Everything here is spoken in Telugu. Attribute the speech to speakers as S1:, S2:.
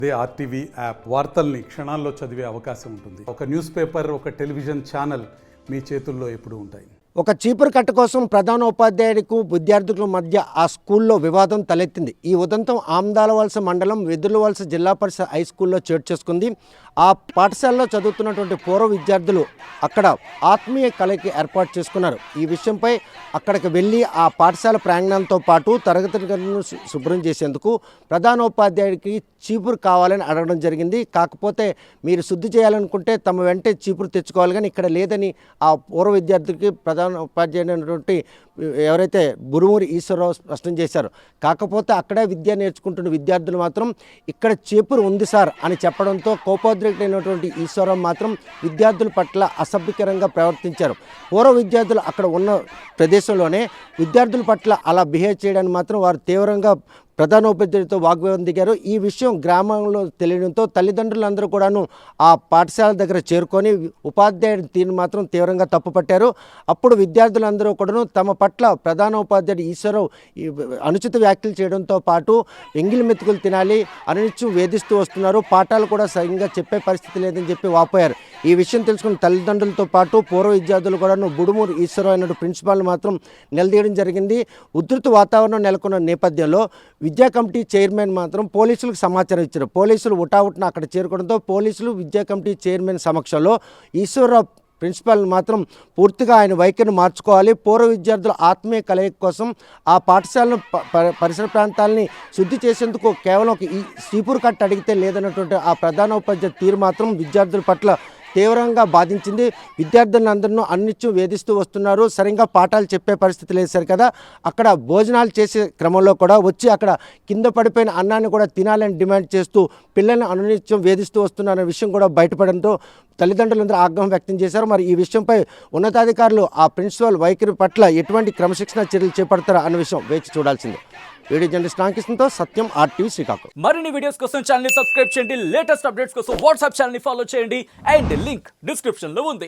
S1: అదే ఆర్టీవీ యాప్ వార్తల్ని క్షణాల్లో చదివే అవకాశం ఉంటుంది. ఒక న్యూస్ పేపర్, ఒక టెలివిజన్ ఛానల్ మీ చేతుల్లో ఎప్పుడూ ఉంటాయి.
S2: ఒక చీపురు కట్ట కోసం ప్రధాన ఉపాధ్యాయుడికి విద్యార్థుల మధ్య ఆ స్కూల్లో వివాదం తలెత్తింది. ఈ ఉదంతం ఆమ్దాలవలస మండలం వెదుర్లవలస జిల్లా పరిషత్ హై స్కూల్లో చోటు చేసుకుంది. ఆ పాఠశాలలో చదువుతున్నటువంటి పూర్వ విద్యార్థులు అక్కడ ఆత్మీయ కలయిక ఏర్పాటు చేసుకున్నారు. ఈ విషయంపై అక్కడికి వెళ్ళి ఆ పాఠశాల ప్రాంగణంతో పాటు తరగతి గదులను శుభ్రం చేసేందుకు ప్రధానోపాధ్యాయుడికి చీపురు కావాలని అడగడం జరిగింది. కాకపోతే మీరు శుద్ధి చేయాలనుకుంటే తమ వెంటే చీపురు తెచ్చుకోవాలి, కానీ ఇక్కడ లేదని ఆ పూర్వ విద్యార్థికి ప్రధాన ఉపాధ్యాయుడైనటువంటి ఎవరైతే బురుమూరి ఈశ్వరరావు స్పష్టం చేశారు. కాకపోతే అక్కడే విద్య నేర్చుకుంటున్న విద్యార్థులు మాత్రం ఇక్కడ చీపురు ఉంది సార్ అని చెప్పడంతో కోపోద్రిక్తుడైనటువంటి ఈశ్వరరావు మాత్రం విద్యార్థుల పట్ల అసభ్యకరంగా ప్రవర్తించారు. పూర్వ విద్యార్థులు అక్కడ ఉన్న ప్రదేశంలోనే విద్యార్థుల పట్ల అలా బిహేవ్ చేయడానికి మాత్రం వారు తీవ్రంగా ప్రధానోపాధ్యాయుడితో వాగ్వాదం దిగారు. ఈ విషయం గ్రామంలో తెలియడంతో తల్లిదండ్రులందరూ కూడాను ఆ పాఠశాల దగ్గర చేరుకొని ఉపాధ్యాయుడి తీరును మాత్రం తీవ్రంగా తప్పుపట్టారు. అప్పుడు విద్యార్థులందరూ కూడాను తమ పట్ల ప్రధానోపాధ్యాయుడు ఈశ్వరరావు అనుచిత వ్యాఖ్యలు చేయడంతో పాటు ఎంగిలి మెతుకులు తినాలి, అనునిత్యం వేధిస్తూ వస్తున్నారు, పాఠాలు కూడా సరిగ్గా చెప్పే పరిస్థితి లేదని చెప్పి వాపోయారు. ఈ విషయం తెలుసుకున్న తల్లిదండ్రులతో పాటు పూర్వ విద్యార్థులు కూడాను బుడుమూరు ఈశ్వరరావు అనే ప్రిన్సిపాల్ మాత్రం నిలదీయడం జరిగింది. ఉధృత వాతావరణం నెలకొన్న నేపథ్యంలో విద్యా కమిటీ చైర్మన్ మాత్రం పోలీసులకు సమాచారం ఇచ్చారు. పోలీసులు ఉటావుట్న అక్కడ చేరుకోవడంతో పోలీసులు విద్యా కమిటీ చైర్మన్ సమక్షంలో ఈశ్వరరావు ప్రిన్సిపాల్ మాత్రం పూర్తిగా ఆయన వైఖరిని మార్చుకోవాలి, పూర్వ విద్యార్థుల ఆత్మీయ కలయిక కోసం ఆ పాఠశాలను పరిసర ప్రాంతాలని శుద్ధి చేసేందుకు కేవలం ఈ చీపురు కట్ట అడిగితే లేదన్నటువంటి ఆ ప్రధానోపాధ్యాయ తీరు మాత్రం విద్యార్థుల పట్ల తీవ్రంగా బాధించింది. విద్యార్థులందరినూ అన్నిత్యం వేధిస్తూ వస్తున్నారు, సరిగ్గా పాఠాలు చెప్పే పరిస్థితి లేదు సరి కదా. అక్కడ భోజనాలు చేసే క్రమంలో కూడా వచ్చి అక్కడ కింద పడిపోయిన అన్నాన్ని కూడా తినాలని డిమాండ్ చేస్తూ పిల్లల్ని అనిత్యం వేధిస్తూ వస్తున్నారనే విషయం కూడా బయటపడంతో తల్లిదండ్రులందరూ ఆగ్రహం వ్యక్తం చేశారు. మరి ఈ విషయంపై ఉన్నతాధికారులు ఆ ప్రిన్సిపల్ వైఖరి పట్ల ఎటువంటి క్రమశిక్షణ చర్యలు చేపడతారా అన్న విషయం వేచి చూడాల్సిందే. వీడియో జర్నలిస్ట్ రామకృష్ణతో సత్యం, ఆర్టీవీ శ్రీకాకుళం.
S3: మరిన్ని వీడియోస్ కోసం ఛానల్ ని సబ్స్క్రైబ్ చేయండి, లేటెస్ట్ అప్డేట్స్ కోసం వాట్సాప్ ఛానల్ ని ఫాలో చేయండి అండ్ లింక్ డిస్క్రిప్షన్ లో ఉంది.